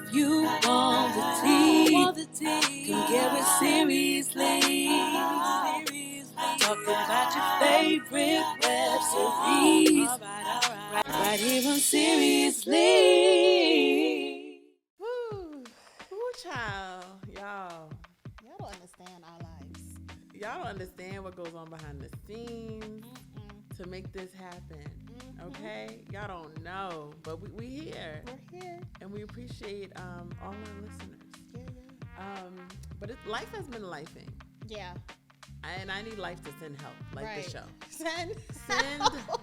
If you want the tea, come get it seriously. Talk about your favorite web series. Right here on Seriously. Woo, child, y'all don't understand our lives. Y'all don't understand what goes on behind the scenes to make this happen. Okay, y'all don't know, but we here. We're here, and we appreciate all our listeners. But life has been lifing. Yeah. And I need life to send help, like the show. Send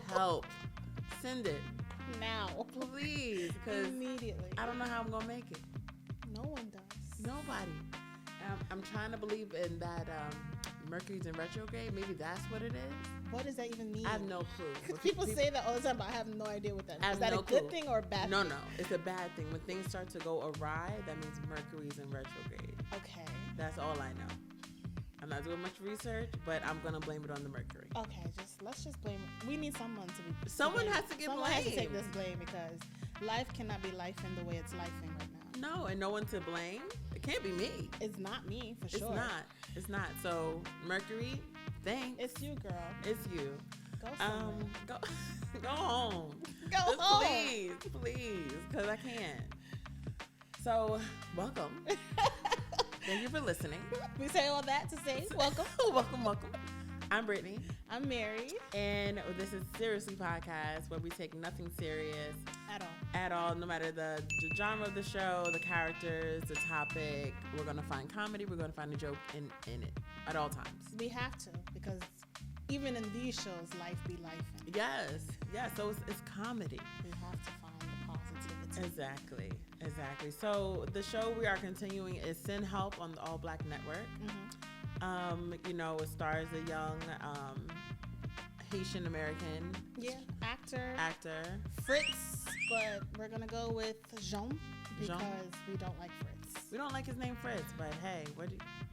help. Send it now, please, because immediately. I don't know how I'm gonna make it. No one does. Nobody. I'm trying to believe in that Mercury's in retrograde. Maybe that's what it is. What does that even mean? I have no clue. Because people say that all the time, but I have no idea what that means. Is that no a good clue. thing or a bad No, thing? no. It's a bad thing. When things start to go awry, that means Mercury's in retrograde. Okay. That's all I know. I'm not doing much research, but I'm going to blame it on the Mercury. Okay, let's just blame it. We need someone to be... Someone has to get Someone blamed. has to take this blame because life cannot be lifing the way it's lifing right now. No, and no one to blame. It can't be me. It's not me, for sure. It's not. So, Mercury, thanks. It's you, girl. It's you. Go somewhere. Go home. Go Just home. Please, because I can't. So, welcome. Thank you for listening. We say all that to say welcome. welcome. I'm Brittany. I'm Mary. And this is Seriously Podcast, where we take nothing serious at all, no matter the genre of the show, the characters, the topic. We're going to find comedy. We're going to find a joke in it at all times. We have to, because even in these shows, life be life. Yes. So it's comedy. We have to find the positivity. Exactly. So the show we are continuing is Send Help on the All Black Network. It stars a young Haitian American actor Fritz, but we're gonna go with Jean because we don't like Fritz. We don't like his name Fritz, but hey,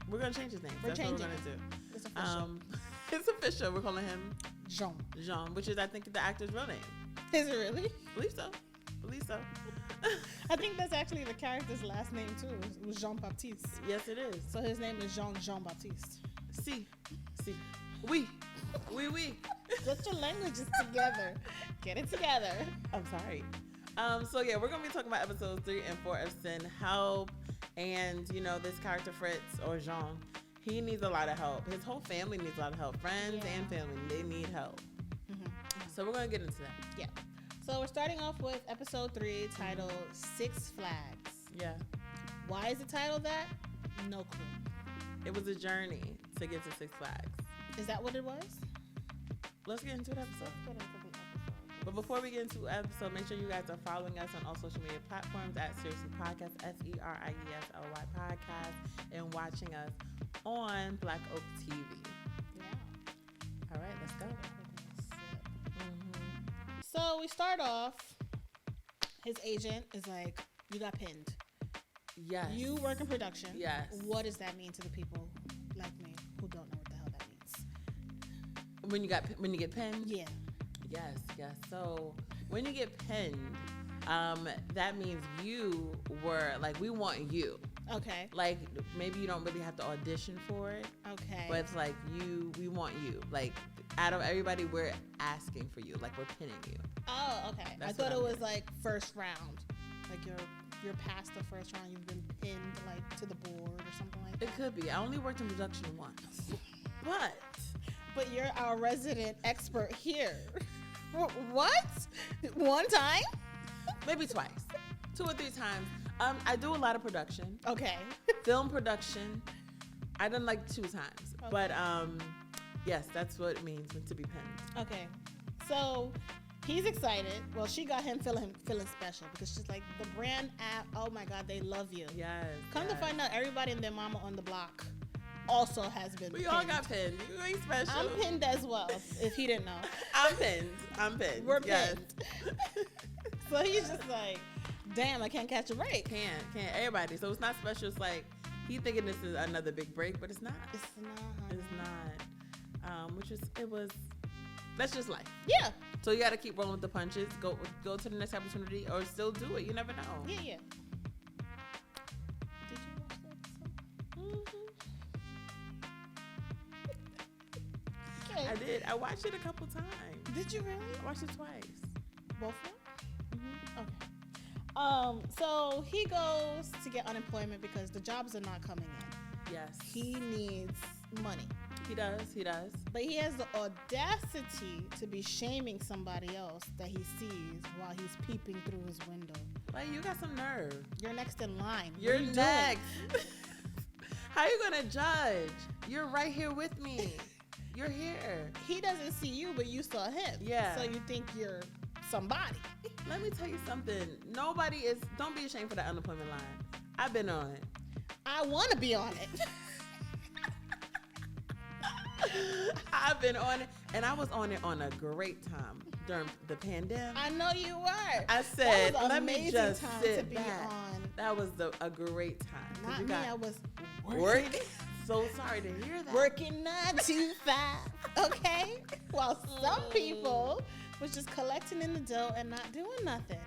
we're gonna change his name. That's what we're gonna do. It's official. It's official. We're calling him Jean, which is I think the actor's real name. Is it really? Believe so. I think that's actually the character's last name too. It was Jean Baptiste. Yes, it is. So his name is Jean Baptiste. See. Oui. Get your languages together. Get it together. I'm sorry. We're gonna be talking about episodes 3 and 4 of Send Help, and this character Fritz or Jean, he needs a lot of help. His whole family needs a lot of help. Friends and family, they need help. So we're gonna get into that. Yeah. So we're starting off with episode 3, titled Six Flags. Yeah. Why is it titled that? No clue. It was a journey to get to Six Flags. Is that what it was? Let's get into the episode. But before we get into the episode, make sure you guys are following us on all social media platforms at Seriously Podcast, SERIESLY Podcast, and watching us on Black Oak TV. Yeah. All right, let's go. So we start off, his agent is like, you got pinned. Yes. You work in production. Yes. What does that mean to the people like me who don't know what the hell that means? When you get pinned? Yeah. Yes. So when you get pinned, that means you were, like, we want you. Okay. Like, maybe you don't really have to audition for it. Okay. But it's like, we want you. Like, out of everybody, we're asking for you. Like, we're pinning you. Oh, okay. I thought it was like first round. Like you're past the first round. You've been pinned like to the board or something like that. It could be. I only worked in production once. But you're our resident expert here. What? One time? Maybe twice. 2 or 3 times. I do a lot of production. Okay. Film production. I done like 2 times. Okay. But yes, that's what it means to be pinned. Okay. So he's excited. Well, she got him feeling special because she's like, the brand app, oh my God, they love you. Yes. Come to find out, everybody and their mama on the block also has been We pinned. all got pinned. You ain't special. I'm pinned as well, if he didn't know. I'm pinned. We're pinned. So he's just like, damn, I can't catch a break. Can't. Everybody. So it's not special. It's like, he's thinking this is another big break, but it's not. It's not. It's not. That's just life. Yeah. So you got to keep rolling with the punches. Go to the next opportunity or still do it. You never know. Yeah. it? I did. I watched it a couple times. Did you really? I watched it twice. Both of them? Okay. So he goes to get unemployment because the jobs are not coming in. Yes. He needs money. He does. He does. But he has the audacity to be shaming somebody else that he sees while he's peeping through his window. Like, you got some nerve. You're next in line. You're What are you next. doing? How you gonna judge? You're right here with me. You're here. He doesn't see you, but you saw him. Yeah. So you think you're somebody. Let me tell you something. Don't be ashamed for that unemployment line. I've been on it. I want to be on it. I've been on it, and I was on it on a great time during the pandemic. I know you were. I said, that was an let me amazing just time sit to be back. on. That was a great time. 'Cause Not you me. got I was working. So sorry to hear that. working 9 to 5. Okay. While some people was just collecting in the dough and not doing nothing.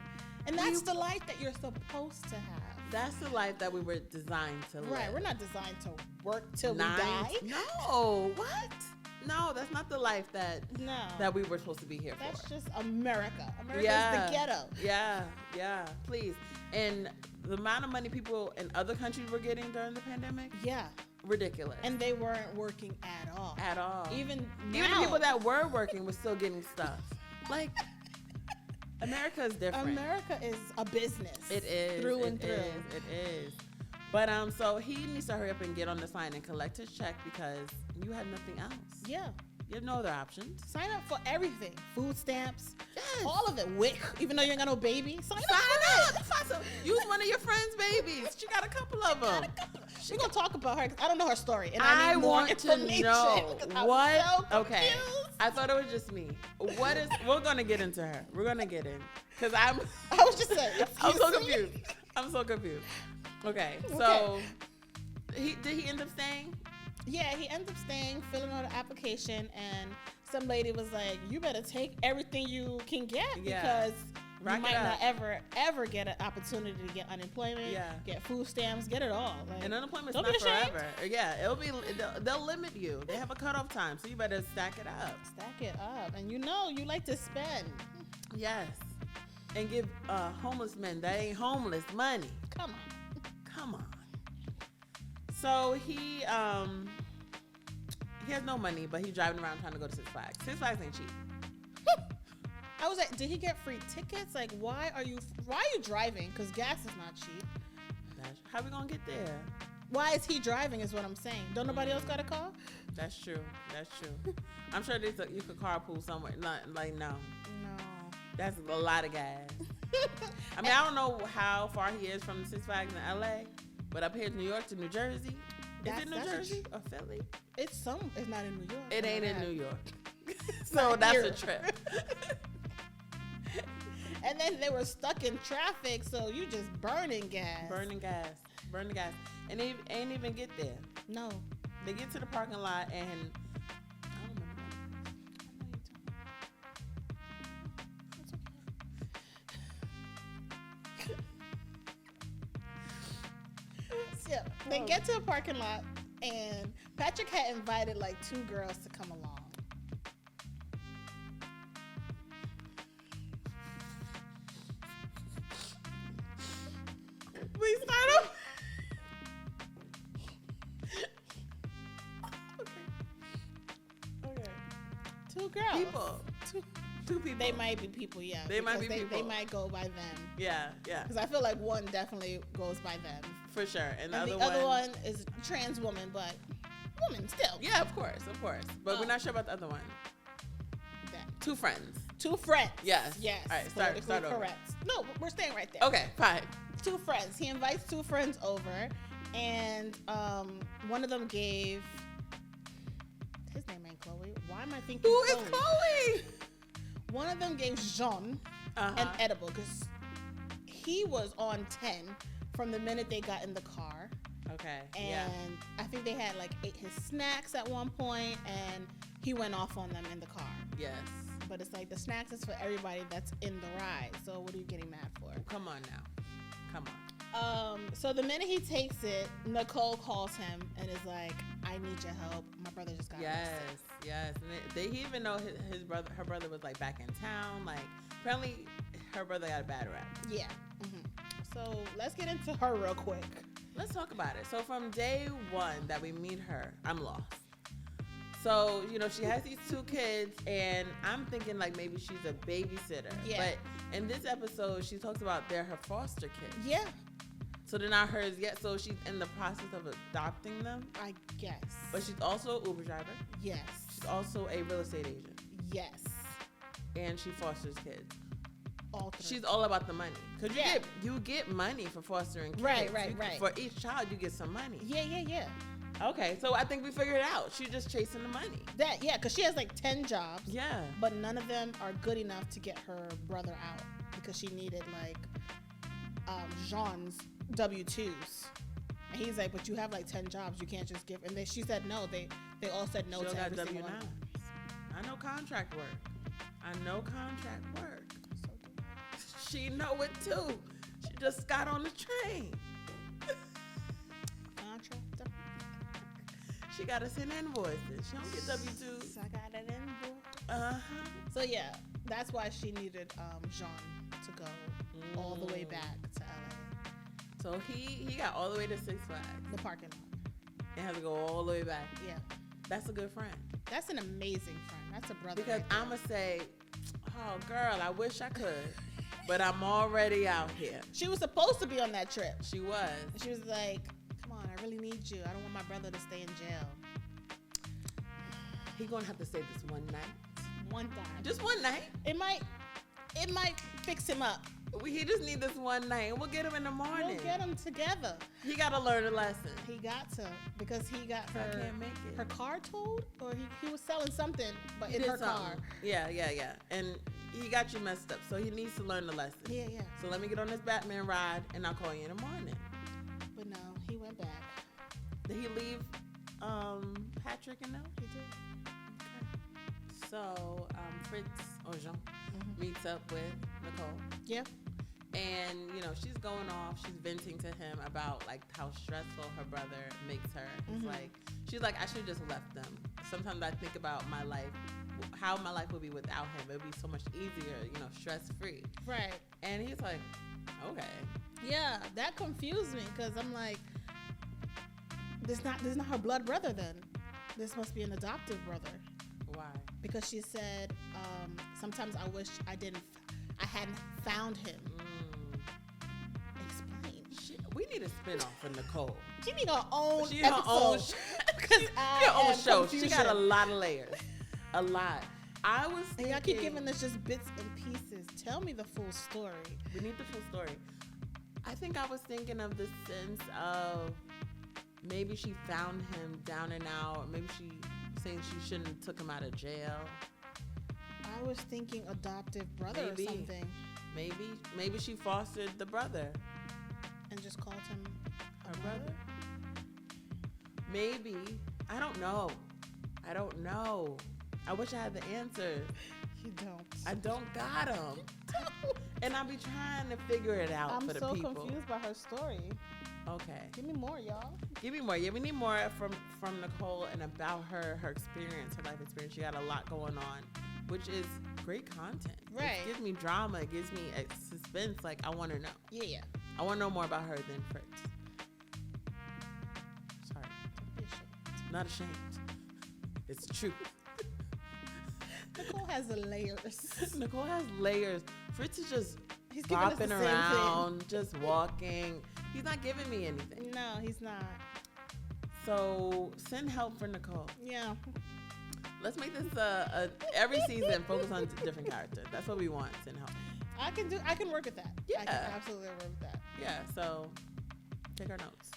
And that's the life that you're supposed to have. That's the life that we were designed to live. Right. We're not designed to work till we Nine- die. No. What? No, that's not the life that we were supposed to be here That's for. just America. America's the ghetto. Yeah, please. And the amount of money people in other countries were getting during the pandemic, Yeah. ridiculous. And they weren't working at all. At all. Even the now, people that were working were still getting stuff. Like, America is different. America is a business. It is. Through and through. It is. But so he needs to hurry up and get on the sign and collect his check because you had nothing else. Yeah. You have no other options. Sign up for everything. Food stamps. Yes. All of it. WIC. Even though you ain't got no baby. Sign up Sign for up. Use one of your friends' babies. She got a couple of them. We're going to talk about her 'cause I don't know her story. And I need more want to information know 'cause I'm what. so Okay, confused. I thought it was just me. What is? We're gonna get into her. We're gonna get in because I was just saying. I'm so excuse me? confused. I'm so confused. Okay, so did he end up staying? Yeah, he ends up staying, filling out an application, and some lady was like, "You better take everything you can get because Rack you it might not up. ever get an opportunity to get unemployment, get food stamps, get it all." Like, And unemployment's don't not be ashamed. forever. Yeah, they'll limit you. They have a cutoff time, so you better stack it up. Stack it up, and you know you like to spend. Yes, and give homeless men that ain't homeless money. Come on. So he has no money, but he's driving around trying to go to Six Flags. Six Flags ain't cheap. I was like, did he get free tickets? Like, why are you driving? Because gas is not cheap. How we gonna get there? Why is he driving? Is what I'm saying. Don't nobody else got a car? That's true. I'm sure you could carpool somewhere. No. That's a lot of gas. I mean, I don't know how far he is from the Six Flags in LA, but up here in New York to New Jersey. Is it New Jersey or Philly? It's not in New York. It ain't in New York. So that's a trip. And then they were stuck in traffic, so you just burning gas. Burning gas. And they ain't even get there. No. They get to the parking lot and I don't remember. So they get to a parking lot, and Patrick had invited like 2 girls to come along. We start off. Okay. 2 girls. People. Two people. They might be people, yeah. They might be They people. might go by them. Yeah. Because I feel like one definitely goes by them. For sure. And the other one is trans woman, but woman still. Yeah, of course. But we're not sure about the other one. 2 friends. 2 friends. Yes. Yes. All right, start over. Correct. No, we're staying right there. Okay, fine. 2 friends. He invites 2 friends over, and one of them gave. His name ain't Chloe. Why am I thinking? Who is Chloe? One of them gave Jean an edible because he was on 10 from the minute they got in the car. Okay. And I think they had like ate his snacks at one point, and he went off on them in the car. Yes. But it's like the snacks is for everybody that's in the ride. So what are you getting mad for? Come on now. So the minute he takes it, Nicole calls him and is like, "I need your help. My brother just got Yes, arrested. yes. And he even know her brother was like back in town. Like apparently, her brother got a bad rap. Yeah. So let's get into her real quick. Let's talk about it. So from day one that we meet her, I'm lost. So, you know, she has these 2 kids, and I'm thinking like maybe she's a babysitter. Yeah. But in this episode, she talks about they're her foster kids. Yeah, So they're not hers yet. So she's in the process of adopting them. I guess. But she's also an Uber driver. Yes. She's also a real estate agent. Yes. And she fosters kids. All 3. She's all about the money. Because Yeah. you get money for fostering kids. Right. For each child, you get some money. Yeah. Okay, so I think we figured it out. She's just chasing the money. Because she has like 10 jobs. Yeah. But none of them are good enough to get her brother out because she needed like Jean's W-2s. And he's like, but you have like 10 jobs. You can't just give. And she said no. They all said no She to got every single one. W-9s. I know contract work. She know it too. She just got on the train. Contractor. She got to send invoices. She don't get W-2s. I got an invoice. Uh-huh. So yeah, that's why she needed Jean to go all the way back to LA. So he got all the way to Six Flags The parking lot. and had to go all the way back. Yeah. That's a good friend. That's an amazing friend. That's a brother. Because right there. I'm going to say, oh, girl, I wish I could, but I'm already out here. She was supposed to be on that trip. She was. And she was like, come on, I really need you. I don't want my brother to stay in jail. He going to have to stay this one night. One time. Just one night. It might fix him up. He just need this one night, and we'll get him in the morning. We'll get them together. He got to learn a lesson. He got to, because he got I can't make it. her car towed, or he was selling something, but He in did her car. something. Yeah. And he got you messed up, so he needs to learn the lesson. Yeah. So let me get on this Batman ride, and I'll call you in the morning. But no, he went back. Did he leave Patrick and them? He did. So Fritz or Jean meets up with Nicole. Yeah. And, you know, she's going off. She's venting to him about, like, how stressful her brother makes her. It's like, she's like, I should have just left them. Sometimes I think about my life, how my life would be without him. It would be so much easier, you know, stress-free. Right. And he's like, okay. Yeah, that confused me, because I'm like, this is not her blood brother then. This must be an adoptive brother. Why? Because she said, sometimes I wish I hadn't found him. Explain. We need a spin-off for Nicole. She need her own She episode. her own her own show. She got a lot of layers. A lot. I was thinking, And y'all keep giving us just bits and pieces. Tell me the full story. we need the full story. I think I was thinking of the sense of maybe she found him down and out. Maybe she saying she shouldn't have took him out of jail. I was thinking adoptive brother Maybe. or something, Maybe she fostered the brother. and just called him Her brother? Maybe. I don't know. I wish I had the answer. You don't. I don't got them. And I be trying to figure it out I'm for the so people. confused by her story. Okay. Give me more, y'all. Give me more. Yeah, we need more from Nicole and about her experience, her life experience. She got a lot going on, which is great content. Right. It gives me drama. It gives me suspense. Like, I want to know. Yeah. I want to know more about her than Fritz. Sorry. Not ashamed. It's the truth. Nicole has the layers. Nicole has layers. Fritz is just He's giving us the bopping same around, just walking. He's not giving me anything. thing. No, he's not. So send help for Nicole. Yeah. Let's make this every season focus on different characters. That's what we want. Send help. I can work with that. Yeah. I can absolutely work with that. Yeah. So take our notes.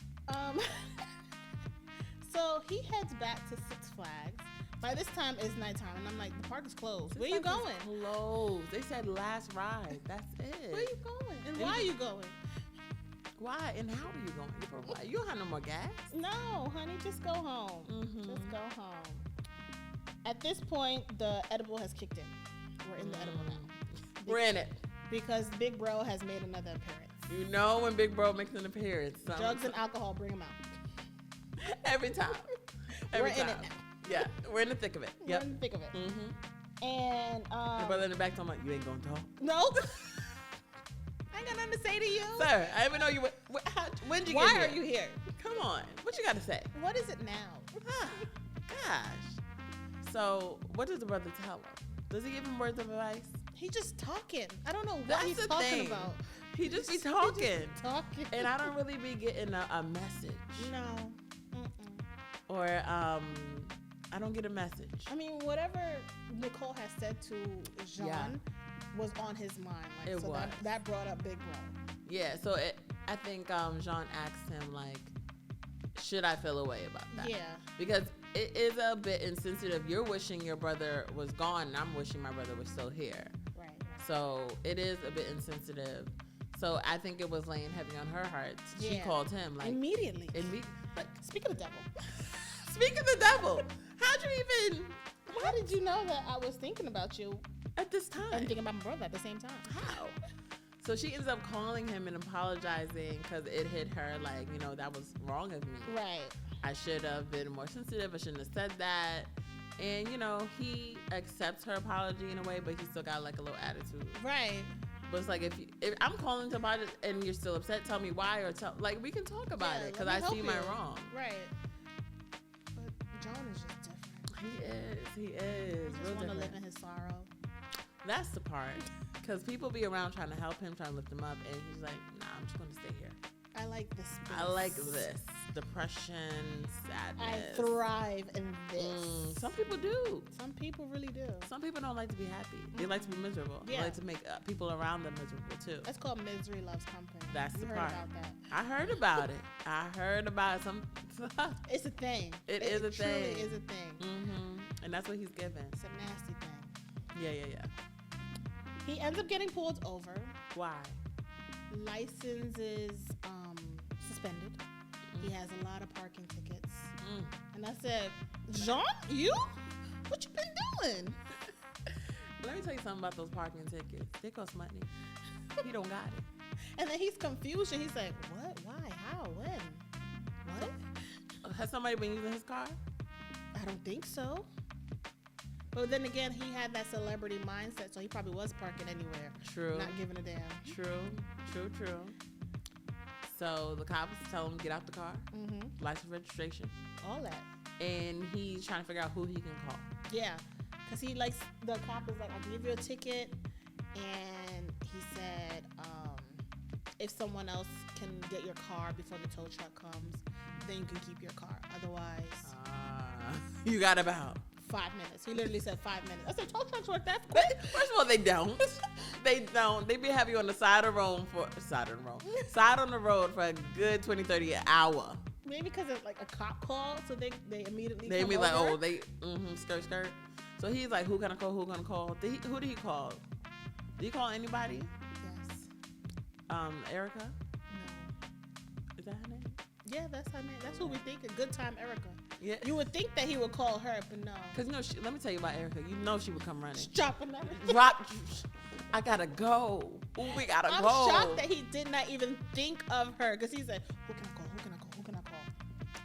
So he heads back to Six Flags. By this time it's nighttime, and I'm like, the park is closed. Six Where you Flags going? is Closed. They said last ride. That's it. Where you going? And why are you going? Why? And how are you going? For what? You don't have no more gas. No, honey, just go home. Mhm. Just go home. At this point, the edible has kicked in. We're in the edible now. We're in it. Because Big Bro has made another appearance. You know when Big Bro makes an appearance. Drugs and alcohol bring him out. Every time. Every We're time. in it now. Yeah, we're in the thick of it. We're Yep. in the thick of it. Mm-hmm. And Your brother in the back talking about, you ain't gonna talk. no. I ain't got nothing to say to you. Sir, I even know you. When did you Why get here? are you here? Come on. What you got to say? What is it now? Ah, gosh. So, what does the brother tell him? Does he give him words of advice? He just talking. I don't know what That's he's the talking thing. about. He just be He talking. just talking. And I don't really be getting a message. No. Mm-mm. Or, I don't get a message. I mean, whatever Nicole has said to Jean was on his mind. Like, It so was. That brought up Big Bro. Yeah, so I think Jean asked him, like, should I feel a way about that? Yeah. Because it is a bit insensitive. You're wishing your brother was gone, and I'm wishing my brother was still here. Right. So it is a bit insensitive. So I think it was laying heavy on her heart. She Yeah. called him, like, Immediately. like, Speak of the devil. speak of the devil. How'd you even, How did you know that I was thinking about you at this time? and thinking about my brother at the same time? How? So she ends up calling him and apologizing because it hit her like, that was wrong of me. Right. I should have been more sensitive. I shouldn't have said that. And, he accepts her apology in a way, but he still got like a little attitude. Right. But it's like, if I'm calling to apologize and you're still upset, tell me why, or we can talk about it because I see my wrong. Right. But John is just different. He is. He Real just want to different. live in his sorrow. That's the part. Because people be around trying to help him, trying to lift him up, and he's like, nah, I'm just going to stay here. I like this. I like this. Depression, I sadness. thrive in this. Some people do. Some people really do. Some people don't like to be happy. They like to be miserable. They Yeah. like to make people around them miserable too. That's called misery loves company. That's You the heard part. about that. I heard about it. I heard about some. It's a thing. It is a truly thing. is a thing. Mm-hmm. And that's what he's given. It's a nasty thing. Yeah. He ends up getting pulled over. Why? License is suspended. He has a lot of parking tickets. And I said, Jean, you? What you been doing? Let me tell you something about those parking tickets. They cost money. He don't got it. And then he's confused and he's like, what? Why? How? When? What? Has somebody been using his car? I don't think so. But then again, he had that celebrity mindset, so he probably was parking anywhere. True. Not giving a damn. True. So the cops tell him get out the car, license, registration, All that. and he's trying to figure out who he can call. Yeah. Because he likes, the cop is like, I'll give you a ticket. And he said, if someone else can get your car before the tow truck comes, then you can keep your car. Otherwise, You got about 5 minutes. He literally said 5 minutes. I said, tow trucks work that quick. First of all, they don't. They don't. They be have you on the side of the road side on the road for a good 20, 30 an hour. Maybe because it's like a cop call, so they immediately They come be like, over. oh, they skirt. So he's like, who can I call? Who gonna call? Who did he call? Did he call anybody? Yes. Erica? No. Is that her name? Yeah, that's her name. That's who we think. A good time, Erica. Yeah. You would think that he would call her, but no. Cause let me tell you about Erica. You know she would come running. Dropping everything. Drop. I gotta go. Ooh, we gotta I'm go. shocked that he did not even think of her, because he said, who can I call? Who can I call? Who can I call?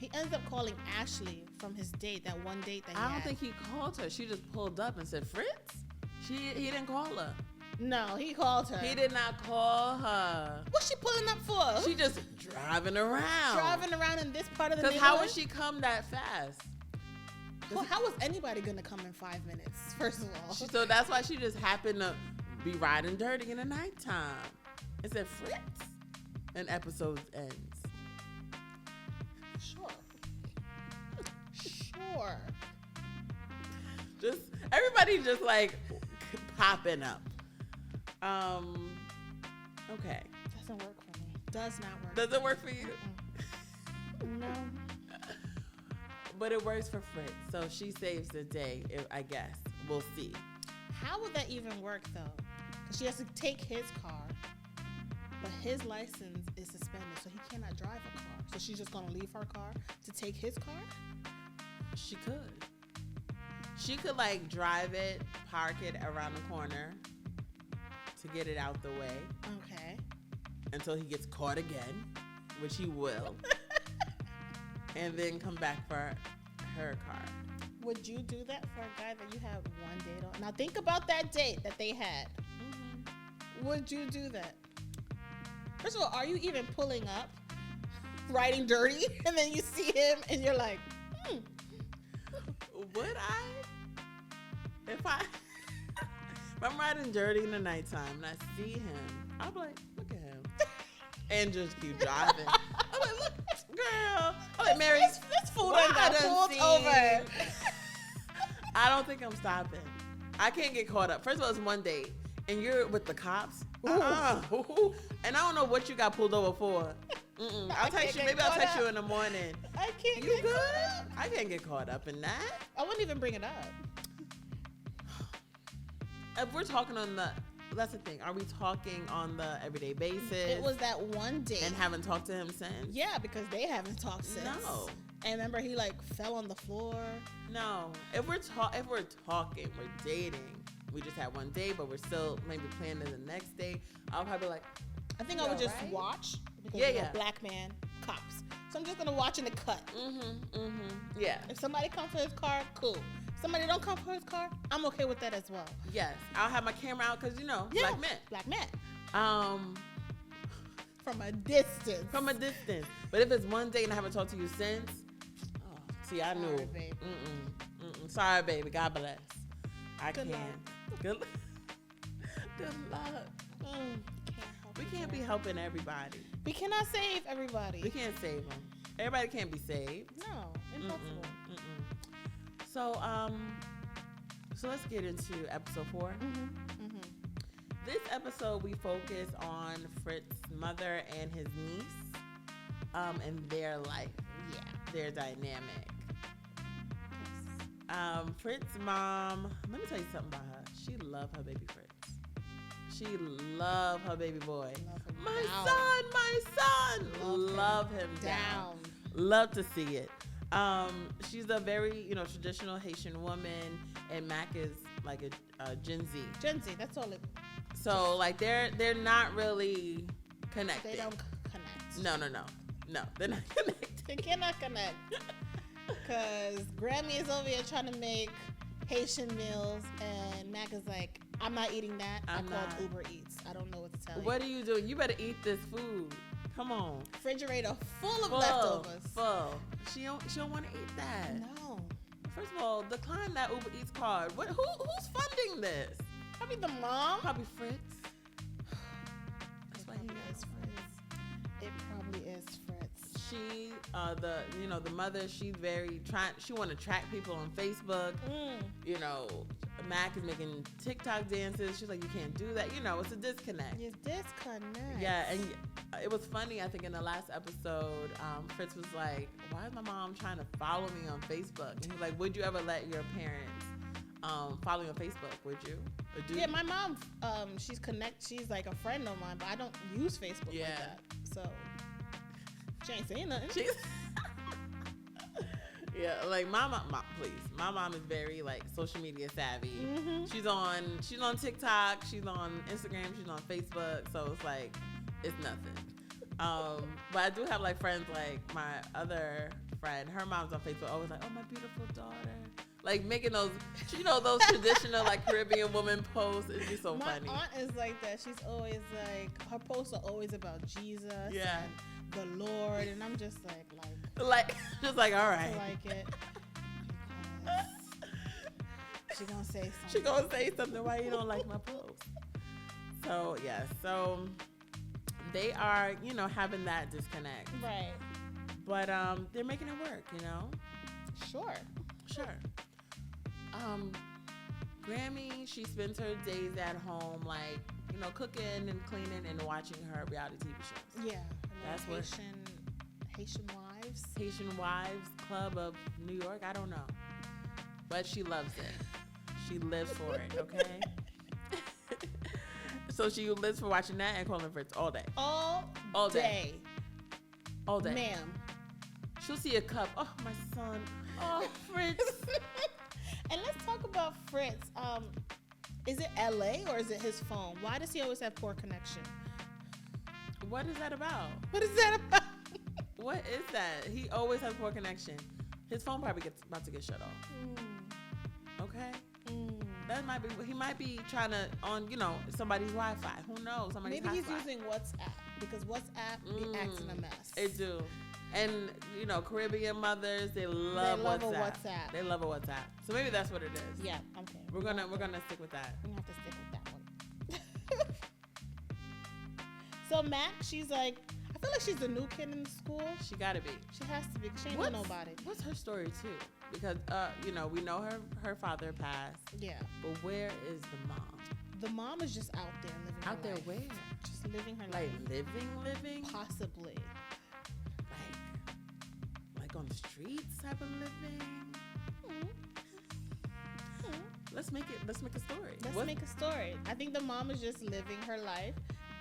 He ends up calling Ashley from his date, that one date that he I don't had. think he called her. She just pulled up and said, Fritz? He didn't call her. No, he called her. He did not call her. What's she pulling up for? She just driving around. Driving around in this part of the Because neighborhood? how would she come that fast? Well, how was anybody going to come in 5 minutes, first of all? So that's why she just happened to be riding dirty in the nighttime. It said Fritz. And episode ends. Sure. Sure. Just everybody just like popping up. Okay. Doesn't work for me. Does not work. Does it work for you? No. But it works for Fritz. So she saves the day, I guess. We'll see. How would that even work, though? Because she has to take his car, but his license is suspended, so he cannot drive a car. So she's just going to leave her car to take his car? She could. She could like drive it, park it around the corner to get it out the way Okay. until he gets caught again, which he will. And then come back for her car. Would you do that for a guy that you have one date on? Now think about that date that they had. Would you do that? First of all, are you even pulling up, riding dirty, and then you see him and you're like, Would I? If I'm riding dirty in the nighttime and I see him, I'll be like, look at him. And just keep driving. I'm like, look, girl. I'm like, Mary, this fool done got pulled over. I don't think I'm stopping. I can't get caught up. First of all, it's one date, and you're with the cops. Ooh. And I don't know what you got pulled over for. I'll text you. Maybe I'll text you in the morning. I can't. You good? I can't get caught up in that. I wouldn't even bring it up. If we're talking on the, that's the thing. Are we talking on the everyday basis? It was that one date. And haven't talked to him since? Yeah, because they haven't talked since. No. And remember, he like fell on the floor. No. If we're talking, we're dating. We just had one day, but we're still maybe planning the next day. I'll probably like, I think I would just watch. Because black man, cops. So I'm just gonna watch in the cut. Yeah. If somebody comes for his car, cool. Somebody don't come for his car, I'm okay with that as well. Yes, I'll have my camera out because black men. From a distance. But if it's one day and I haven't talked to you since, see, I knew. Sorry, baby. Sorry, baby. God bless. I Good can't. luck. Good luck. We can't be helping everybody. We cannot save everybody. We can't save them. Everybody can't be saved. No, impossible. So let's get into episode 4. This episode we focus on Fritz's mother and his niece, and their life, their dynamic. Fritz's mom, let me tell you something about her. She loved her baby Fritz. She loved her baby boy. My son. Love him down. Love to see it. She's a very, traditional Haitian woman, and Mac is like a Gen Z. That's all it. So like they're not really connected. They don't connect. No, they're not connected. They cannot connect. Because Grammy is over here trying to make Haitian meals, and Mac is like, I'm not eating that. I called Uber Eats. I don't know what to tell you. What are you doing? You better eat this food. Come on. Refrigerator full of leftovers. Full. She don't want to eat that. No. First of all, decline that Uber Eats card. Who's funding this? Probably the mom. Probably Fritz. That's why he is Fritz. It probably is Fritz. She, the mother, she's she want to track people on Facebook. Mac is making TikTok dances. She's like, you can't do that. It's a disconnect. It's disconnect. Yeah, and it was funny. I think in the last episode, Fritz was like, why is my mom trying to follow me on Facebook? And he was like, would you ever let your parents follow you on Facebook? Would you? Yeah, my mom, she's like a friend of mine, but I don't use Facebook like that. So she ain't saying nothing. Yeah, like my mom, please. My mom is very like social media savvy. She's on TikTok, she's on Instagram, she's on Facebook. So it's like, it's nothing. But I do have like friends, like my other friend, her mom's on Facebook, always like, oh, my beautiful daughter. Like making those, those traditional like Caribbean woman posts. It'd be so funny. My aunt is like that. She's always like, her posts are always about Jesus. Yeah. And the Lord, and I'm just like, just like, all right. I like it. She gonna say something. She gonna say something. Why you don't like my post? So yeah, they are, having that disconnect. Right. But they're making it work, Sure. Grammy, she spends her days at home, like, cooking and cleaning and watching her reality TV shows. Yeah. That's what Haitian Wives. Haitian Wives Club of New York. I don't know. But she loves it. She lives for it, okay? So she lives for watching that and calling Fritz all day. All day. All day. Ma'am. She'll see a cup. Oh, my son. Oh, Fritz. And let's talk about Fritz. Is it LA or is it his phone? Why does he always have poor connection? What is that about? What is that about? What is that? He always has poor connection. His phone probably about to get shut off. Okay. That might be. He might be trying to on somebody's Wi-Fi. Who knows? Somebody's Maybe he's hotspot. using WhatsApp because WhatsApp be acting a mess. It do. And Caribbean mothers, they love a WhatsApp. They love a WhatsApp. So maybe that's what it is. Yeah. Okay. We're gonna stick with that. We're gonna have to stick with that one. So Mac, she's like, I feel like she's the new kid in school. She gotta be. She has to be. 'Cause she ain't know nobody. What's her story too? Because we know her father passed. Yeah. But where is the mom? The mom is just out there living. Out there life. where? Just living her Like life. living? Possibly. Like on the streets type of living? Let's make a story. Let's make a story. I think the mom is just living her life,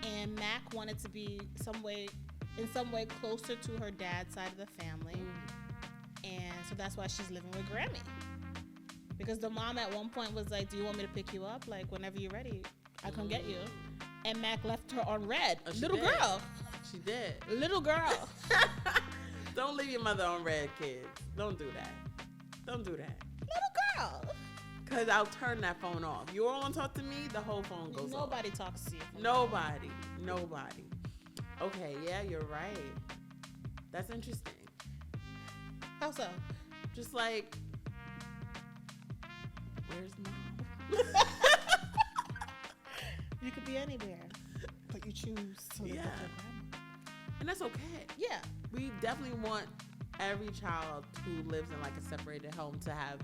and Mac wanted to be in some way closer to her dad's side of the family, and so that's why she's living with Grammy. Because the mom at one point was like, "Do you want me to pick you up? Like whenever you're ready, I come get you." And Mac left her on red. Little girl. She did. Little girl. Don't leave your mother on red, kids. Don't do that. Don't do that. Little girl. Because I'll turn that phone off. You all want to talk to me, the whole phone goes off. Nobody talks to you. Nobody. Okay, yeah, you're right. That's interesting. How so? Just like, where's mom? You could be anywhere, but you choose to live with your grandma. And that's okay. Yeah. We definitely want every child who lives in like a separated home to have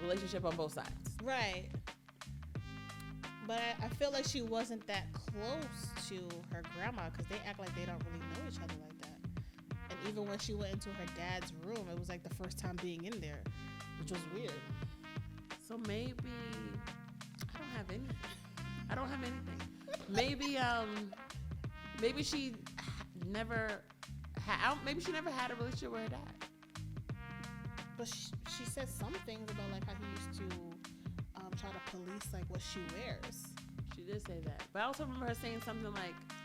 relationship on both sides. Right. But I feel like she wasn't that close to her grandma because they act like they don't really know each other like that. And even when she went into her dad's room, it was like the first time being in there, which was weird. So maybe I don't have anything. Maybe she never had a relationship with her dad. But she said some things about like how he used to try to police like what she wears. She did say that, but I also remember her saying something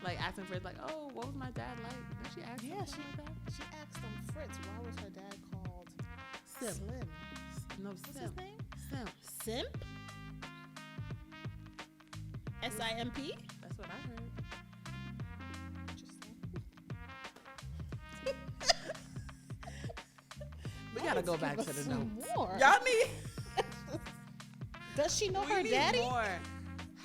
like asking Fritz like, "Oh, what was my dad like?" Did she ask? Yeah, something like that? she asked him, Fritz, why was her dad called Simp. Slim? No, What's Simp. his name? Simp. Simp? S-I-M-P? That's what I heard. We gotta go back to the notes. More. Y'all need. Does she know her need daddy? More.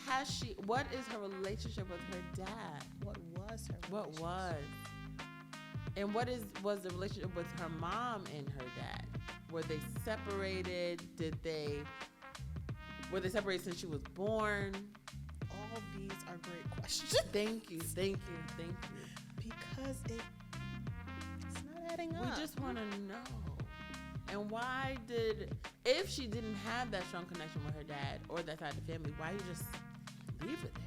Has she? What is her relationship with her dad? What was her? What relationship? was? And was the relationship with her mom and her dad? Were they separated? Were they separated since she was born? All these are great questions. Thank you. Because it's not adding up. We just want to know. And why if she didn't have that strong connection with her dad or that side of the family, why you just leave it there?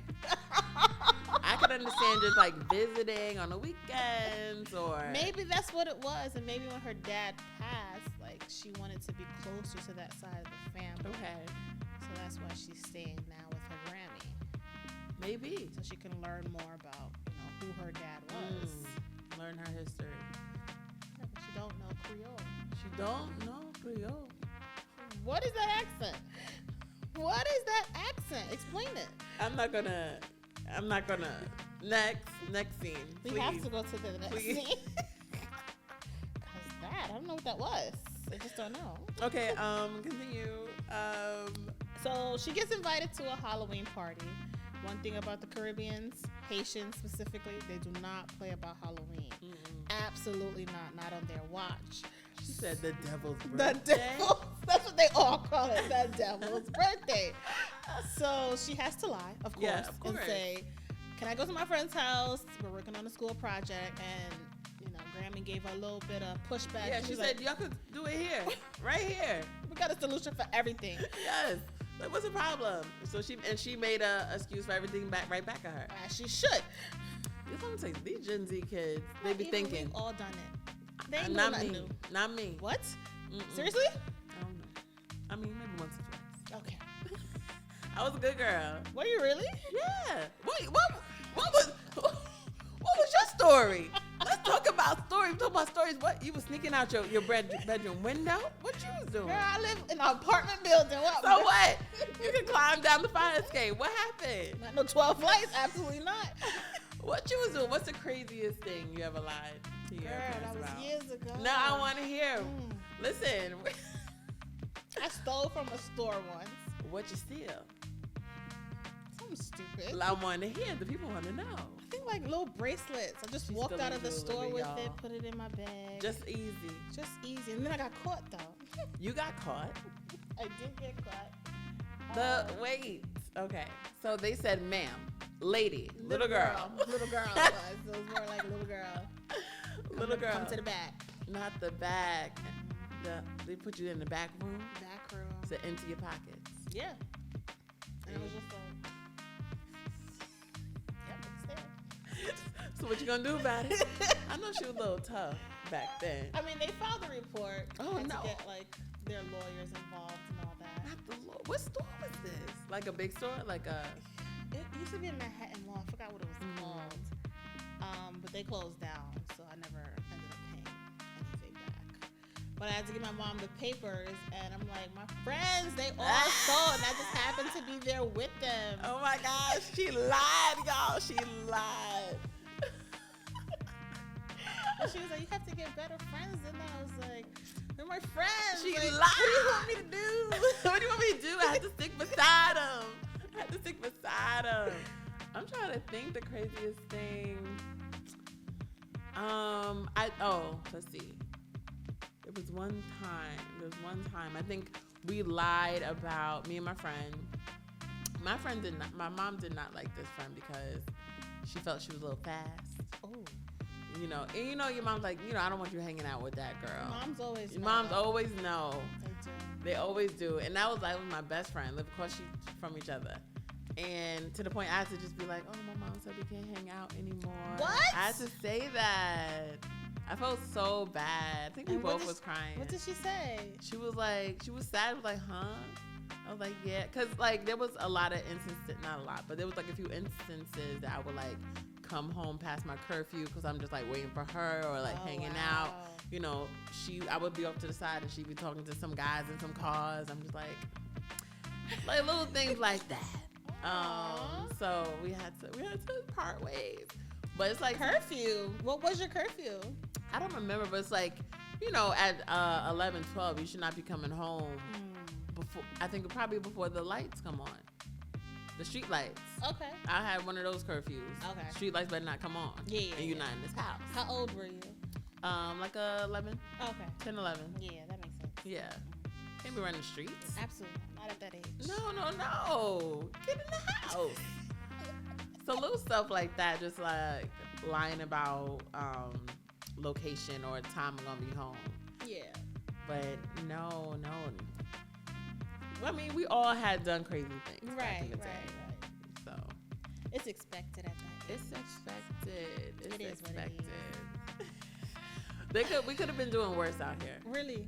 I could understand just like visiting on the weekends or. Maybe that's what it was. And maybe when her dad passed, like she wanted to be closer to that side of the family. Okay. So that's why she's staying now with her Grammy. Maybe. So she can learn more about, who her dad was. Learn her history. Yeah, but she don't know Creole. She don't know Creole. What is that accent? What is that accent? Explain it. I'm not gonna. Next scene. We please. have to go to the next Please. scene. Cause that, I don't know what that was. I just don't know. Okay, continue. So she gets invited to a Halloween party. One thing about the Caribbeans, Haitians specifically, they do not play about Halloween. Absolutely not on their watch. She said the devil's birthday. The devil. That's what they all call it. The devil's birthday. So she has to lie, of course, and say, "Can I go to my friend's house? We're working on a school project." And Grammy gave her a little bit of pushback. Yeah, she said, "Y'all could do it here, right here. We got a solution for everything." Yes. Like, what's the problem? So she made a excuse for everything right back at her. As she should. It's what I'm saying. These Gen Z kids, they be thinking. We've all done it. They ain't not nothing me. new. Not me. What? Mm-mm. Seriously? I don't know. I mean, maybe once or twice. Okay. I was a good girl. Were you really? Yeah. Wait, what was your story? Let's Talk about stories. Talk about stories. What? You was sneaking out your bedroom window? What you was doing? Girl, I live in an apartment building. What? So what? You can climb down the fire escape. What happened? Not no 12 flights. Absolutely not. What you was doing? What's the craziest thing you ever lied to your Girl, parents that was about? years ago. No, I want to hear. Listen. I stole from a store once. What you steal? Something stupid. I want to hear. The people want to know. I think like little bracelets. I just She's walked still out of the jewelry, store with y'all. it, put it in my bag. Just easy. Just easy. And then I got caught though. You got caught. I did get caught. Wait. Okay. So they said, ma'am, lady, little girl. Little girl it was. It was more like little girl. Little girl. Come to the back. Not the back. They put you in the back room Back room. to empty your pockets. Yeah. And I was just like, yep, it's there. So what you gonna do about it? I know she was a little tough back then. I mean, they filed the report. Oh, Had no. To get like their lawyers involved and all that. Not the Lord. What store was this? Like a big store? Like a... It used to be in Manhattan Mall. I forgot what it was called. But they closed down, so I never ended up paying anything back. But I had to give my mom the papers, and I'm like, my friends, they all saw, and I just happened to be there with them. Oh my gosh, she lied, y'all. She lied. And she was like, you have to get better friends than that. I was like, they're my friends. She like, lied. What do you want me to do? What do you want me to do? I had to stick beside him. I had to stick beside him. I'm trying to think the craziest thing. Let's see. There was one time. I think we lied about me and my friend. My mom did not like this friend because she felt she was a little fast. Oh, You know, and your mom's like, I don't want you hanging out with that girl. moms always Your know. moms always know. They do. They always do. And that was like my best friend. Of course, she's from each other. And to the point I had to just be like, oh, my mom said we can't hang out anymore. What? I had to say that. I felt so bad. I think we And what both did was crying. What did she say? She was sad. She was like, huh? I was like, yeah. Because, like, there was a lot of instances, not a lot, but there was, like, a few instances that I would, like, come home past my curfew because I'm just, like, waiting for her or, like, hanging out. You know, I would be off to the side and she'd be talking to some guys in some cars. I'm just like little things like that. So we had to part ways. But it's like Curfew. What was your curfew? I don't remember, but it's like, at 11, 12, you should not be coming home before, I think probably before the lights come on. The street lights. Okay. I had one of those curfews. Okay. Street lights better not come on. Yeah. And you're not in this house. How old were you? Like 11, Okay. 10, 11. Yeah, that makes sense. Yeah. Can't be running the streets. Absolutely. Not at that age. No. Get in the house. So little stuff like that, just like lying about location or time I'm gonna be home. Yeah. But no. Well, I mean, we all had done crazy things. back in Right. the day. So It's expected at that age. it's expected. It's It is what it expected. is. We could have been doing worse out here. Really?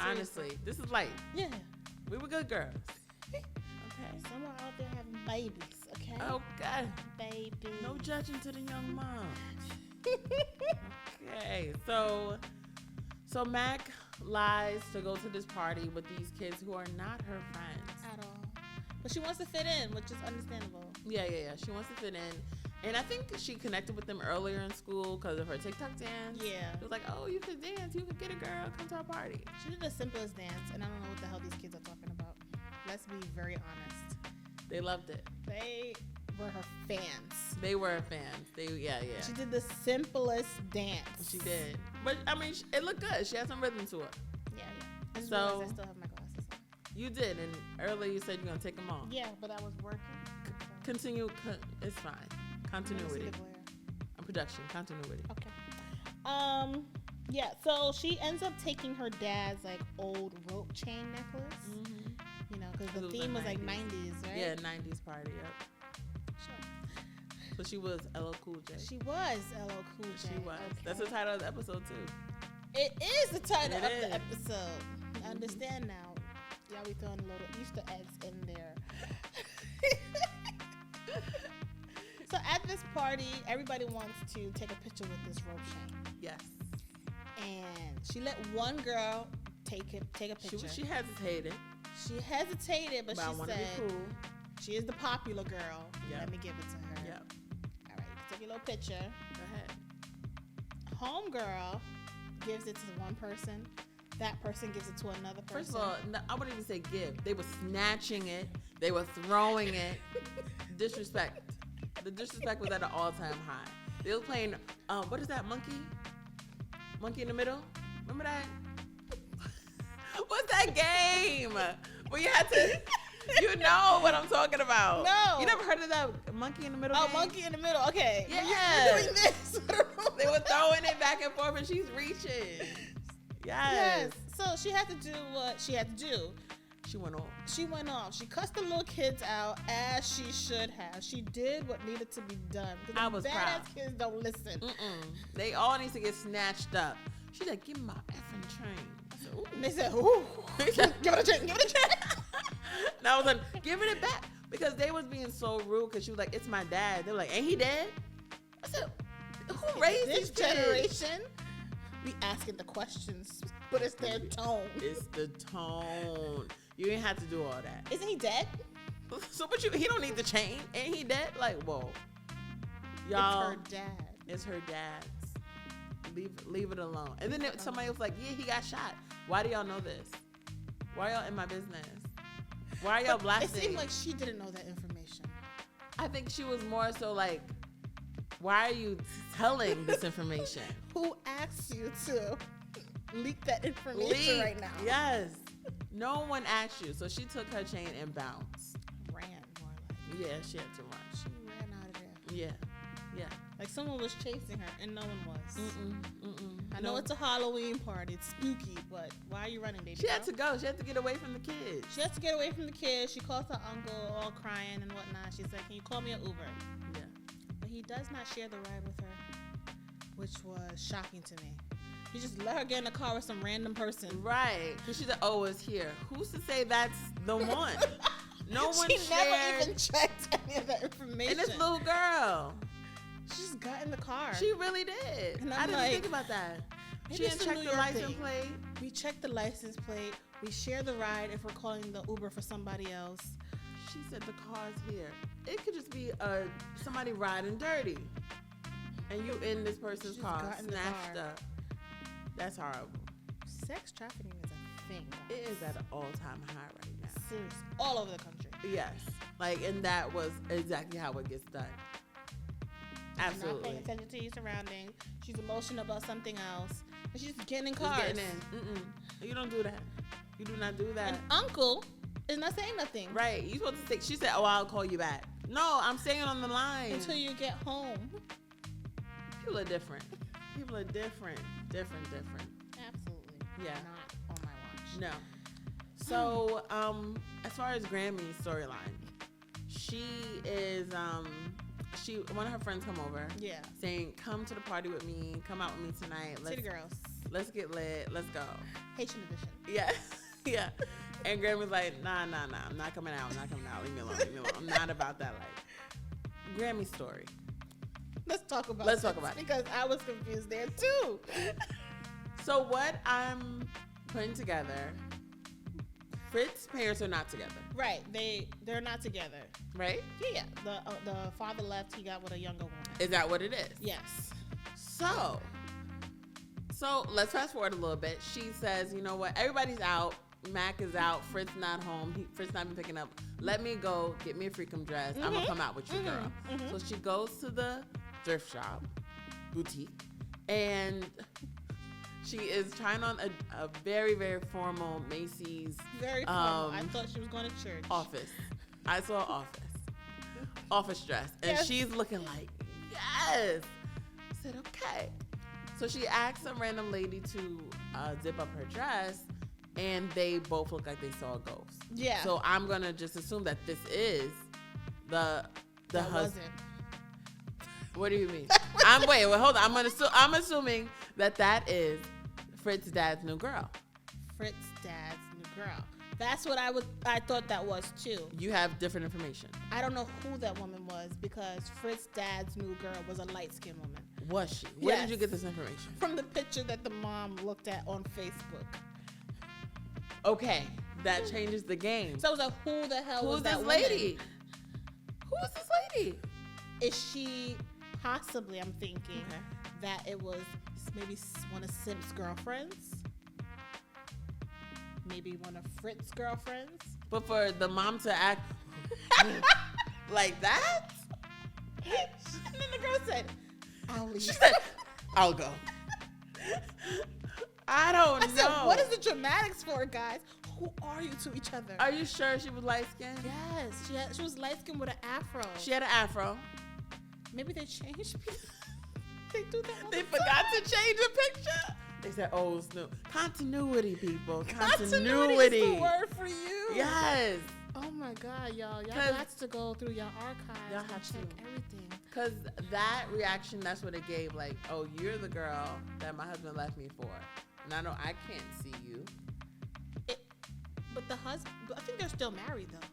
Honestly, this is light. Yeah. We were good girls. Okay. Someone out there having babies, okay? Okay. Baby. No judging to the young mom. Okay. So Mac lies to go to this party with these kids who are not her friends. At all. But she wants to fit in, which is understandable. Yeah. She wants to fit in. And I think she connected with them earlier in school because of her TikTok dance. Yeah. It was like, oh, you could dance. You could get a girl. Come to our party. She did the simplest dance, and I don't know what the hell these kids are talking about. Let's be very honest. They loved it. They were her fans. They were fans. Yeah. She did the simplest dance. She did. But, I mean, it looked good. She had some rhythm to her. Yeah. I just So- realized I still have my glasses on. You did. And earlier you said you're going to take them off. Yeah, but I was working. Continue. It's fine. Continuity. See the glare. Production. Continuity. Okay. Yeah, so she ends up taking her dad's like old rope chain necklace. Mm-hmm. You know, because It the was theme the was like 90s. 90s, right? Yeah, 90s party. Yep. Sure. So she was LL Cool J. She was LL Cool J. She was. Okay. That's the title of the episode too. It is the title It of is. the episode. I understand now. Y'all be throwing little Easter eggs in there. So at this party, everybody wants to take a picture with this rope chain. Yes. And she let one girl take a picture. She hesitated. She hesitated, but I she want to said, be cool. she is the popular girl. Yep. Let me give it to her. Yep. All right, take your little picture. Go ahead. Homegirl gives it to one person. That person gives it to another person. First of all, no, I wouldn't even say give. They were snatching it. They were throwing it. Disrespect. The disrespect was at an all-time high. They were playing, what is that, Monkey? Monkey in the Middle? Remember that? What's that game? Where you had to, you know what I'm talking about. No. You never heard of that Monkey in the Middle game? Monkey in the Middle. Okay. Yeah. We're doing this. They were throwing it back and forth and she's reaching. Yes. So she had to do what she had to do. She went off. She cussed the little kids out as she should have. She did what needed to be done. I was proud. Badass kids don't listen. They all need to get snatched up. She's like, give me my effing train. I said, ooh. And they said, ooh. Give it a chain. Give it a chain. And I was like, giving it back. Because they was being so rude because she was like, it's my dad. They were like, ain't he dead? I said, who raised This these kids? generation be asking the questions, but it's their tone. It's the tone. You ain't have to do all that. Isn't he dead? So, but he don't need the chain. Ain't he dead? Like, whoa. Y'all. It's her dad. It's her dad's. Leave it alone. And then somebody was like, yeah, he got shot. Why do y'all know this? Why y'all in my business? Why are y'all blasting? It seemed like she didn't know that information. I think she was more so like, why are you telling this information? Who asked you to leak that information right now? Yes. No one asked you. So she took her chain and bounced. Ran more like. Yeah, she had to run. She ran out of there. Yeah. Yeah. Like someone was chasing her and no one was. I know No. it's a Halloween party. It's spooky, but why are you running, baby? She had to go. She had to get away from the kids. She has to get away from the kids. She calls her uncle, all crying and whatnot. She's like, can you call me an Uber? Yeah. But he does not share the ride with her, which was shocking to me. He just let her get in the car with some random person. Right. Because she's like, oh, it's here. Who's to say that's the one? No one She shared. never even checked any of that information. And this little girl. She just got in the car. She really did. And I I'm didn't like, think about that. maybe She it's didn't a check New the York license thing. plate. We check the license plate. We share the ride if we're calling the Uber for somebody else. She said the car's here. It could just be somebody riding dirty. And you in this person's She's car, got in the snatched car. up. That's horrible. Sex trafficking is a thing, guys. It is at an all-time high right now. Serious. All over the country. Yes. Like, and that was exactly how it gets done. Not Absolutely. paying attention to your surroundings. She's emotional about something else. And she's just getting in Just cars. getting in. You don't do that. You do not do that. And uncle is not saying nothing. Right. You supposed to say, she said, oh, I'll call you back. No, I'm staying on the line. Until you get home. People are different. People are different. Different. Absolutely. Yeah. Not on my watch. No. So, as far as Grammy's storyline, she is, one of her friends come over. Yeah. Saying, come to the party with me. Come out with me tonight. City girls. Let's get lit. Let's go. Haitian edition. Yeah. Yeah. And Grammy's like, nah. I'm not coming out. Leave me alone. I'm not about that life. Grammy story. Let's talk about it. Because I was confused there too. So what I'm putting together, Fritz's parents are not together. Right. They're not together. Right? Yeah. The father left. He got with a younger woman. Is that what it is? Yes. So let's fast forward a little bit. She says, you know what? Everybody's out. Mac is out. Fritz not home. Fritz not been picking up. Let me go get me a freakum dress. I'm gonna come out with you, girl. So she goes to the thrift shop, boutique, and she is trying on a very, very formal Macy's Very formal. I thought she was going to church. office. I saw office dress, and Yes. she's looking like, yes. I said, okay. So she asked some random lady to zip up her dress, and they both look like they saw a ghost. Yeah. So I'm gonna just assume that this is the that husband. wasn't. What do you mean? Hold on. I'm assuming that is Fritz's dad's new girl. Fritz's dad's new girl. That's what I thought that was too. You have different information. I don't know who that woman was because Fritz's dad's new girl was a light-skinned woman. Was she? Where Yes. did you get this information? From the picture that the mom looked at on Facebook. Okay, that changes the game. So I was like, who the hell was Who's that this woman? lady? Who is this lady? Is she possibly, I'm thinking, Okay. that it was maybe one of Simp's girlfriends? Maybe one of Fritz's girlfriends? But for the mom to act like that? And then the girl said, I'll leave. She said, I'll go. I don't I know. said, what is the dramatics for, guys? Who are you to each other? Are you sure she was light skinned? Yes, she was light skinned with an afro. She had an afro. Maybe they changed people. They do that all They the forgot time. to change the picture. They said, oh, Snoop. Continuity, people. Continuity is the word for you. Yes. Oh my God, y'all. Y'all 'Cause- got to go through your archives Y'all and have check to. everything. Because that reaction, that's what it gave. Like, oh, you're the girl that my husband left me for. And I know I can't see you. But the husband, I think they're still married though.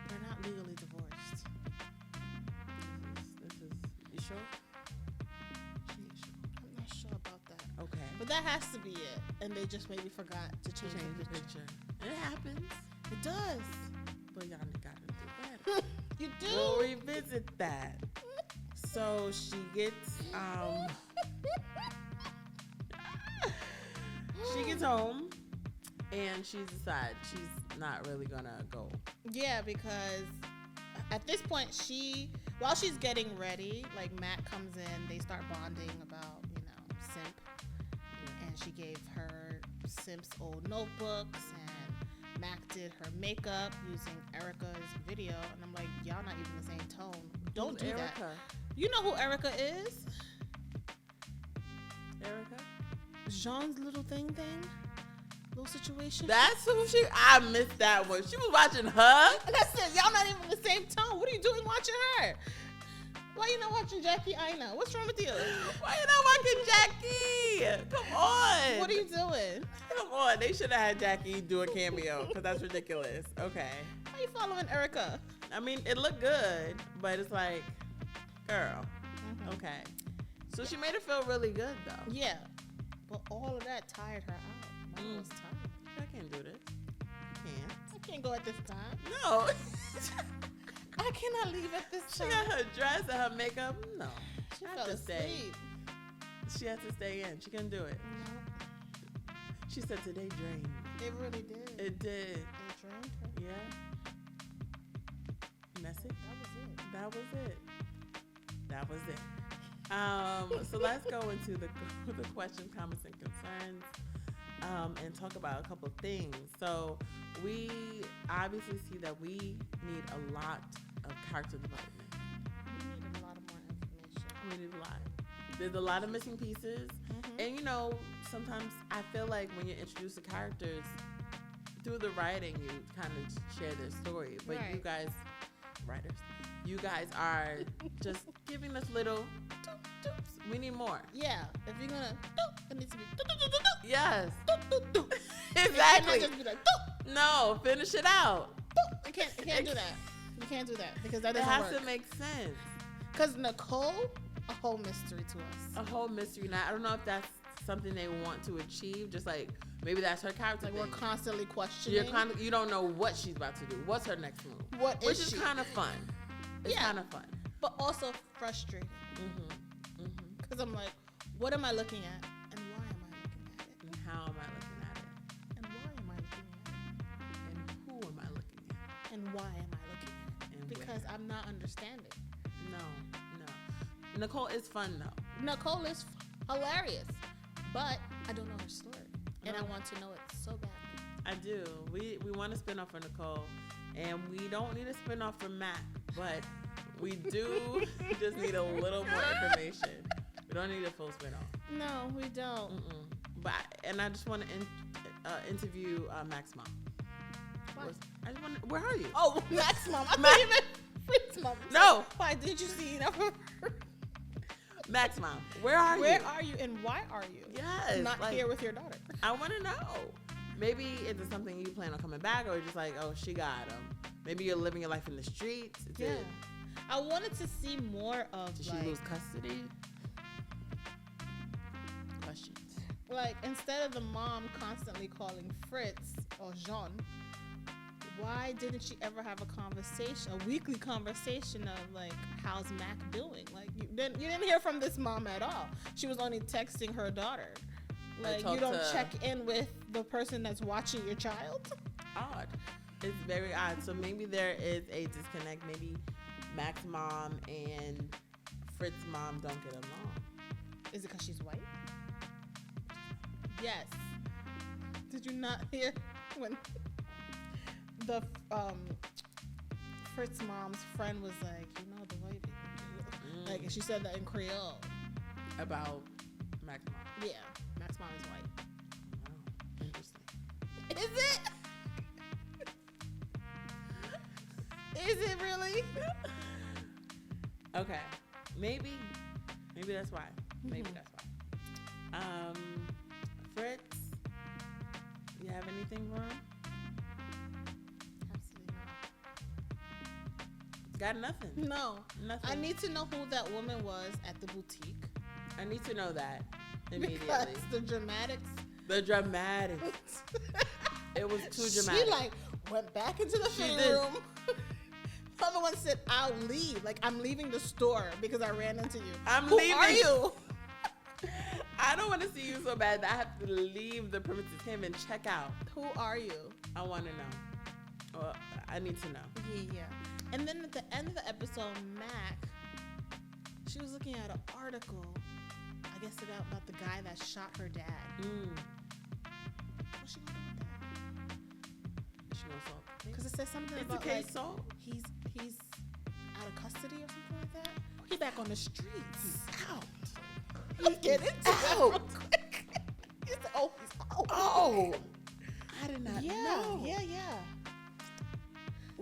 They're not legally divorced. This is you sure? I'm not sure about that. Okay. But that has to be it. And they just maybe forgot to change the picture. It happens. It does. But y'all gotta do better. You do. We'll revisit that. So she gets she gets home and she decides she's not really gonna go. Yeah, because at this point while she's getting ready, like Matt comes in, they start bonding about, Simp. And she gave her Simp's old notebooks, and Mac did her makeup using Erica's video. And I'm like, y'all not even the same tone. Don't Who's do that. Erica? You know who Erica is? Erica? Jean's little thing? Little situation? That's who I missed that one. She was watching her. That's it. Y'all not even the same tone. What are you doing watching her? Why you not watching Jackie Aina? What's wrong with you? Why you not watching Jackie? Come on. What are you doing? Come on. They should have had Jackie do a cameo because that's ridiculous. Okay. Why you following Erica? I mean, it looked good, but it's like, girl. Mhm. Okay. So she made her feel really good, though. Yeah. But all of that tired her out. I was tired. I can't do this. I can't go at this time. No. I cannot leave at this She time. got her dress and her makeup. No. She I fell have to stay. asleep. She had to stay in. She couldn't do it. No, She said today drained me. it really did. It did. It drained her. Yeah. And that's it. That was it. That was it. So let's go into the questions, comments, and concerns, and talk about a couple of things. So we obviously see that we need a lot of character development. We need a lot of more information. We need a lot. There's a lot of missing pieces. Mhm. And sometimes I feel like when you introduce the characters through the writing, you kind of share their story. But Right. you guys, writers, you guys are just giving us little doop, doops. We need more. Yeah. If you're gonna doop, it needs to be doop, doop, doop, doop, Yes. doop, doop, doop. Exactly. It can't just be like doop, No, finish it out. doop. It can't do that. You can't do that because that It doesn't has work. to make sense. Because Nicole, a whole mystery to us. A whole mystery. Now, I don't know if that's something they want to achieve. Just like maybe that's her character. Like thing. we're constantly questioning. You don't know what she's about to do. What's her next move? What Which is is she? kind of fun. It's Yeah. kind of fun. But also frustrating. Because I'm like, what am I looking at? And why am I looking at it? And how am I looking at it? And why am I looking at it? And who am I looking at? And why am I looking at it? And Because where? I'm not understanding. No. Nicole is fun though. Nicole is hilarious, but I don't know her story. And I No. want to know it so badly. I do. We want to spin off for Nicole, and we don't need a spin off for Mac, but we do just need a little more information. We don't need a full spin off. No, we don't. And I just want to interview Mac's mom. Why? I just want. Where are you? Oh, Max mom. I Max- thought you meant Fritz mom. No. Why did you see enough of her? Mac's mom. Where are you? Where are you and why are you? Yes. Not like, here with your daughter. I want to know. Maybe is it something you plan on coming back, or just like, oh, she got him. Maybe you're living your life in the streets. Yeah. I wanted to see more of Did she like, lose custody? Like, instead of the mom constantly calling Fritz or Jean, why didn't she ever have a weekly conversation of like, how's Mac doing? Like, you didn't hear from this mom at all. She was only texting her daughter. Like, you don't check in with the person that's watching your child. Odd. It's very odd. So maybe there is a disconnect. Maybe Mac's mom and Fritz's mom don't get along. Is it because she's white? Yes. Did you not hear when the Fritz's mom's friend was like, you know, the white people, like, and she said that in Creole about Mac's mom. Yeah, Mac's mom is white. Wow, interesting. Is it? Is it really? Okay, maybe that's why. Maybe that's why. Fritz, you have anything wrong? Absolutely not. Got nothing. No. Nothing. I need to know who that woman was at the boutique. I need to know that immediately. Because the dramatics. The dramatics. It was too dramatic. She like went back into the fitting room. The other one said, "I'll leave. Like, I'm leaving the store because I ran into you." Who leaving. Are you? I don't want to see you so bad that I have to leave the premises, can't even check out. Who are you? I want to know. Well, I need to know. Yeah. And then at the end of the episode, Mac, she was looking at an article, I guess about the guy that shot her dad. What's she gonna do with that? She gonna solve the case? Because it says something Is about the case like solved? he's out of custody or something like that. He back on the streets. He's out. He get into that real quick. He said, "Oh, he's out." Oh, I did not know. Yeah.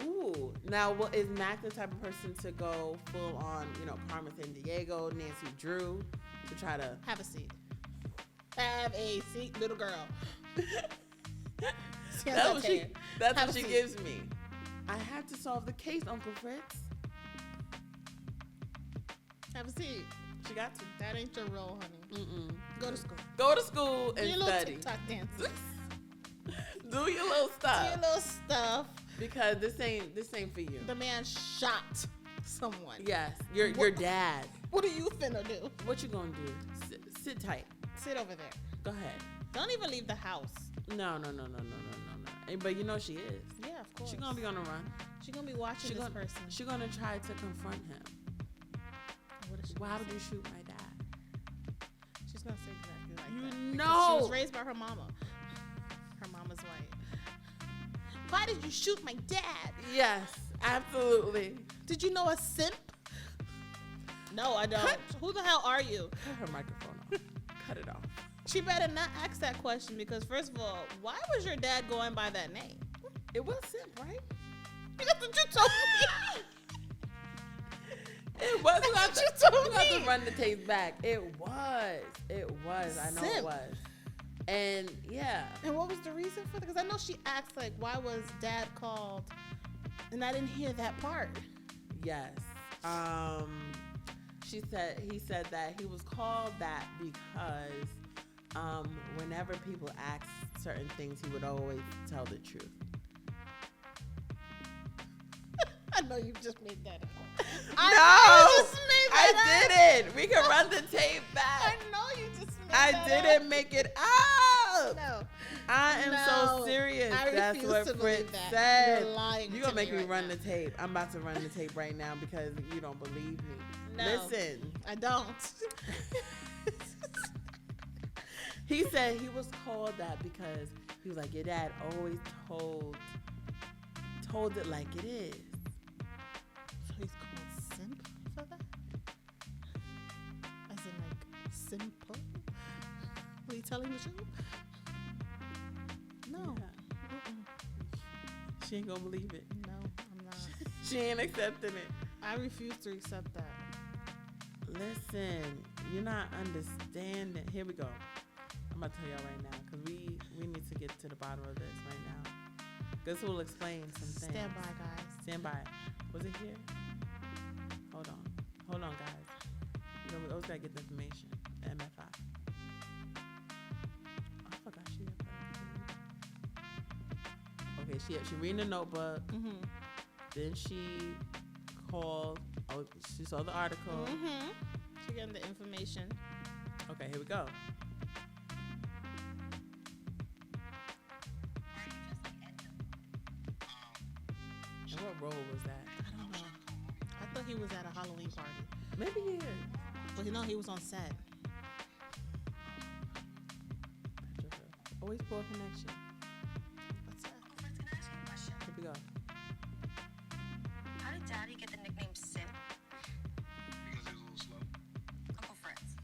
Ooh. Now, is Mac the type of person to go full on, Carmen Sandiego, Nancy Drew, to try to Have a seat. Have a seat, little girl. That's what she gives me. I have to solve the case, Uncle Fritz. Have a seat. She got to. That ain't your role, honey. Go to school. Go to school Do and your little study. TikTok dances. Do your little stuff. Do your little stuff. Because this ain't for you. The man shot someone. Yes, your dad. What are you finna do? What you gonna do? Sit tight. Sit over there. Go ahead. Don't even leave the house. No. But she is. Yeah, of course. She's gonna be on the run. She's gonna be watching this person. She's gonna try to confront him. What is she Why gonna would you say? shoot my dad? She's gonna say exactly like You that. Because know. she was raised by her mama. Her mama's white. Why did you shoot my dad? Yes, absolutely. Did you know a simp? No, I don't. Who the hell are you? Cut her microphone off. Cut it off. She better not ask that question because, first of all, why was your dad going by that name? It was simp, right? That's what you told me. It was. You That's what you told have me. to run the tapes back. It was. I know it Simp. was. And yeah. And what was the reason for that? Because I know she asked, like, why was dad called? And I didn't hear that part. Yes. He said that he was called that because whenever people asked certain things, he would always tell the truth. I know you just made that up. I didn't. We can run the tape I back. know you just made I that didn't up. make it up. No. I am so serious. I That's refuse what to Fritz believe that. said. You're lying You're going to make me right run now. the tape. I'm about to run the tape right now because you don't believe me. No. Listen. I don't. He said he was called that because he was like, your dad always told it like it is. So he's called simp for that? As in, like, simple? Were you telling the truth? No. Yeah. She ain't gonna believe it. No, I'm not. She ain't accepting it. I refuse to accept that. Listen, you're not understanding. Here we go. I'm gonna tell y'all right now because we need to get to the bottom of this right now. This will explain some things. Stand by, guys. Stand by. Was it here? Hold on, guys. We always gotta get the information. The MFI. Okay, she reading the notebook. Mm-hmm. Then she called. Oh, she saw the article. Mm-hmm. She getting the information. Okay, here we go. And what role was that? I don't know. I thought he was at a Halloween party. Maybe he is. But you know, he was on set. Always poor connection. What's that? Uncle Fritz, can I ask you a question? Here we go. How did Daddy get the nickname Simp? Because he was a little slow. Uncle Fritz.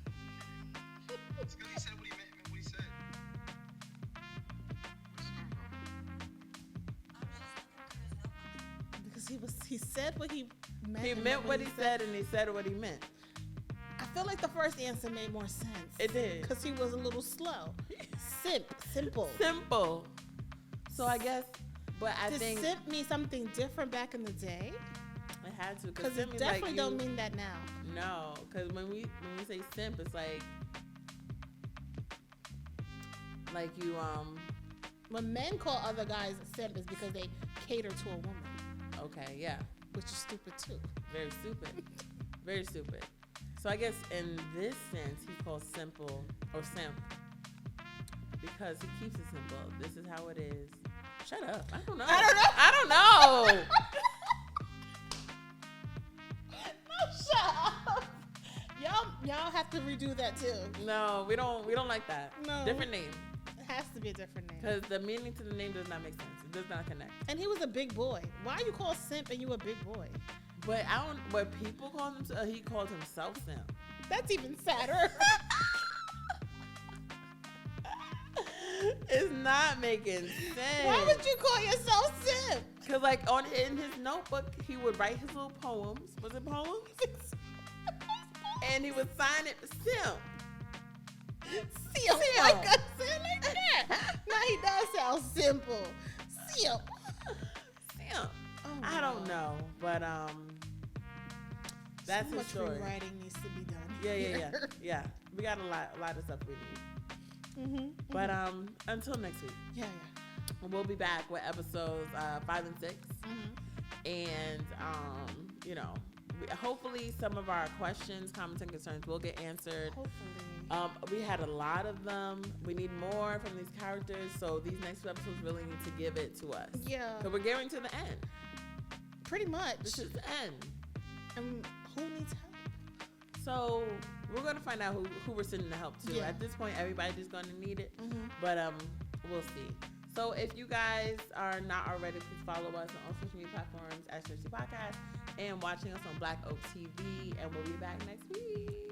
It's because he said what he meant what he said. Where's this coming from? I was just looking through his notebook. Because he said what he meant. He and meant not what he said, and he said what he meant. I feel like the first answer made more sense. It did. Because he was a little slow. Simple. Simple. So I guess, but I Did think simp mean something different back in the day? it had to. Because simp it means definitely like don't mean that now. No, because when we say simp, it's like you When men call other guys simp, is because they cater to a woman, okay, yeah, which is stupid too. very stupid, very stupid. So I guess in this sense, he's called simple or simp because he keeps it simple. This is how it is. Shut up. I don't know. I don't know. No, shut up. Y'all have to redo that too. No, we don't like that. No. Different name. It has to be a different name. Because the meaning to the name does not make sense. It does not connect. And he was a big boy. Why are you called simp and you a big boy? But I don't. What people call him, he called himself simp. That's even sadder. It's not making sense. Why would you call yourself simp? Cause in his notebook he would write his little poems. Was it poems? And he would sign it simp. Simp. Like I said like that. Now he does sound simple. Simp. Simp. Oh, I don't know, but that's so his much story. rewriting needs to be done. Yeah. We got a lot of stuff we need. Mm-hmm. But until next week, Yeah. we'll be back with episodes 5 and 6, Mm-hmm. and hopefully some of our questions, comments, and concerns will get answered. Hopefully. We had a lot of them. We need more from these characters, so these next two episodes really need to give it to us. Yeah. So we're getting to the end. Pretty much. This is the end. And who needs help? So we're gonna find out who we're sending the help to. Yeah. At this point, everybody's just gonna need it. Mm-hmm. But we'll see. So if you guys are not already, please follow us on all social media platforms at S6E2 Podcast and watching us on Black Oak TV. And we'll be back next week.